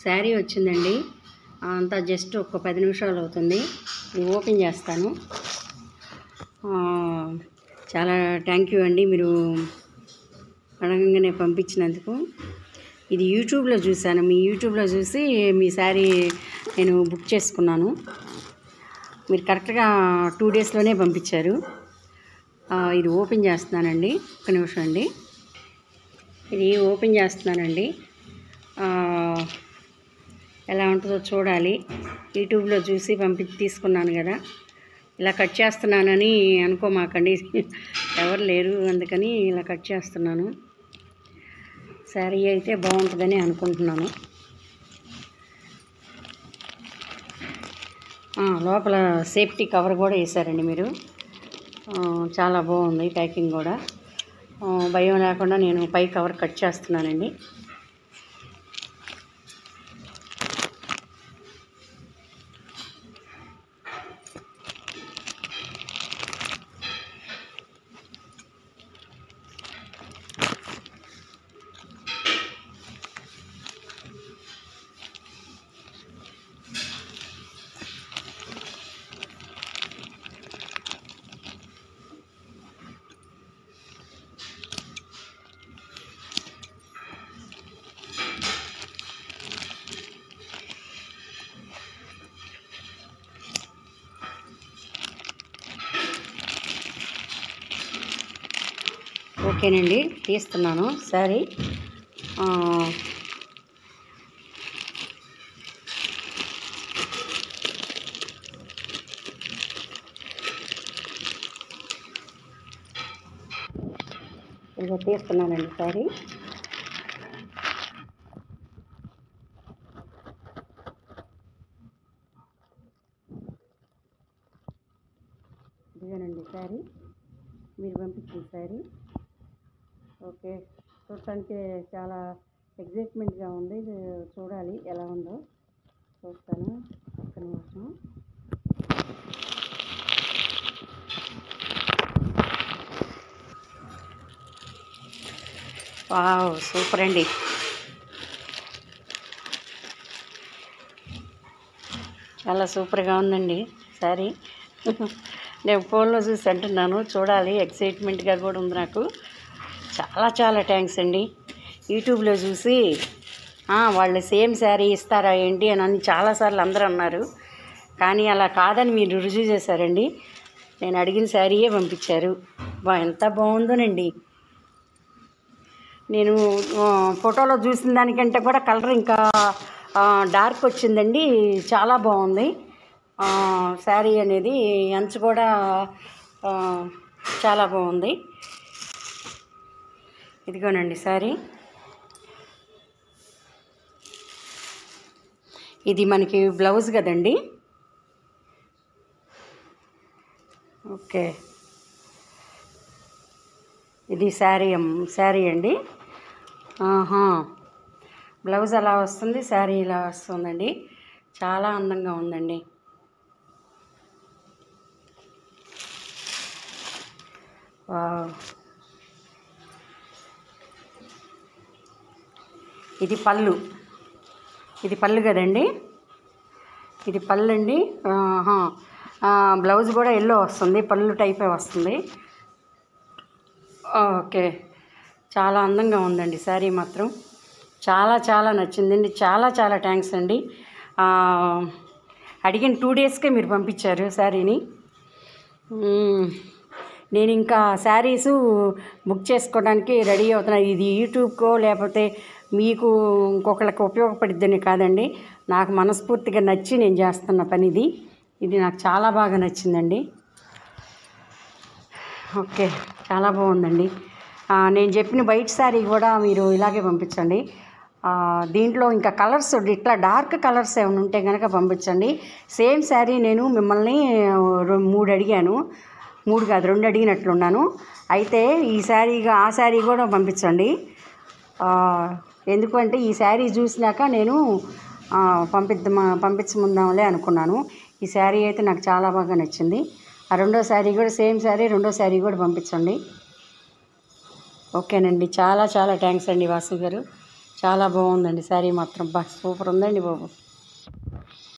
శారీ వచ్చిందండి. అంతా జస్ట్ ఒక 10 నిమిషాలు అవుతుంది. ఇది ఓపెన్ చేస్తాను. చాలా థ్యాంక్ యూ అండి మీరు అడగంగానే పంపించినందుకు. ఇది యూట్యూబ్లో చూశాను. మీ యూట్యూబ్లో చూసి మీ శారీ నేను బుక్ చేసుకున్నాను. మీరు కరెక్ట్గా 2 డేస్లోనే పంపించారు. ఇది ఓపెన్ చేస్తున్నానండి. ఒక నిమిషం అండి. ఇది ఓపెన్ చేస్తున్నానండి. ఎలా ఉంటుందో చూడాలి. యూట్యూబ్లో చూసి తీసుకున్నాను కదా, ఇలా కట్ చేస్తున్నానని అనుకోమాకండి. ఎవరు లేరు, అందుకని ఇలా కట్ చేస్తున్నాను. శారీ అయితే బాగుంటుందని అనుకుంటున్నాను. లోపల సేఫ్టీ కవర్ కూడా వేశారండి మీరు. చాలా బాగుంది ప్యాకింగ్ కూడా. భయం లేకుండా నేను పై కవర్ కట్ చేస్తున్నానండి. ఓకేనండి, తీస్తున్నాను శారీ. ఇదిగో తీస్తున్నానండి శారీ. ఇదిగోనండి శారీ, మీరు పంపించిన శారీ. ఓకే, చూడటానికి చాలా ఎగ్జైట్మెంట్గా ఉంది. చూడాలి ఎలా ఉందో, చూస్తాను. ఒక్క నిమిషం. వావ్, సూపర్ అండి. చాలా సూపర్గా ఉందండి శారీ. నేను ఫోన్లో చూసి అంటున్నాను, చూడాలి, ఎక్సైట్మెంట్గా కూడా ఉంది నాకు. చాలా చాలా థ్యాంక్స్ అండి. యూట్యూబ్లో చూసి వాళ్ళు సేమ్ శారీ ఇస్తారా ఏంటి అని చాలాసార్లు అందరూ అన్నారు. కానీ అలా కాదని మీరు రుజువు చేశారండి. నేను అడిగిన శారీయే పంపించారు. ఎంత బాగుందోనండి. నేను ఫోటోలో చూసిన దానికంటే కూడా కలర్ ఇంకా డార్క్ వచ్చిందండి. చాలా బాగుంది శారీ అనేది. అంచు కూడా చాలా బాగుంది. ఇదిగోనండి శారీ. ఇది మనకి బ్లౌజ్ కదండి. ఓకే, ఇది శారీ అండి. బ్లౌజ్ అలా వస్తుంది, శారీ ఇలా వస్తుందండి. చాలా అందంగా ఉందండి. ఇది పళ్ళు కదండి. ఇది పళ్ళు అండి. బ్లౌజ్ కూడా ఎల్లో వస్తుంది, పళ్ళు టైపే వస్తుంది. ఓకే, చాలా అందంగా ఉందండి శారీ మాత్రం. చాలా చాలా నచ్చిందండి. చాలా చాలా థ్యాంక్స్ అండి. అడిగిన 2 డేస్కే మీరు పంపించారు శారీని. నేను ఇంకా శారీసు బుక్ చేసుకోవడానికి రెడీ అవుతున్నా. ఇది యూట్యూబ్కో లేకపోతే మీకు ఇంకొకరికి ఉపయోగపడిద్దని కాదండి. నాకు మనస్ఫూర్తిగా నచ్చి నేను చేస్తున్న పని ఇది నాకు చాలా బాగా నచ్చిందండి. ఓకే, చాలా బాగుందండి. నేను చెప్పిన వైట్ శారీ కూడా మీరు ఇలాగే పంపించండి. దీంట్లో ఇంకా కలర్స్ ఇట్లా డార్క్ కలర్స్ ఏమైనా ఉంటే కనుక పంపించండి. సేమ్ శారీ నేను మిమ్మల్ని 3 అడిగాను. 3 కాదు 2 అడిగినట్లున్నాను. అయితే ఈ శారీగా ఆ శారీ కూడా పంపించండి. ఎందుకంటే ఈ శారీ చూసినాక నేను పంపించముందాంలే అనుకున్నాను. ఈ శారీ అయితే నాకు చాలా బాగా నచ్చింది. ఆ రెండో శారీ కూడా సేమ్ శారీ, రెండో శారీ కూడా పంపించండి. ఓకేనండి, చాలా చాలా థ్యాంక్స్ అండి వాసు గారు. చాలా బాగుందండి శారీ మాత్రం బా సూపర్ ఉందండి బాబు.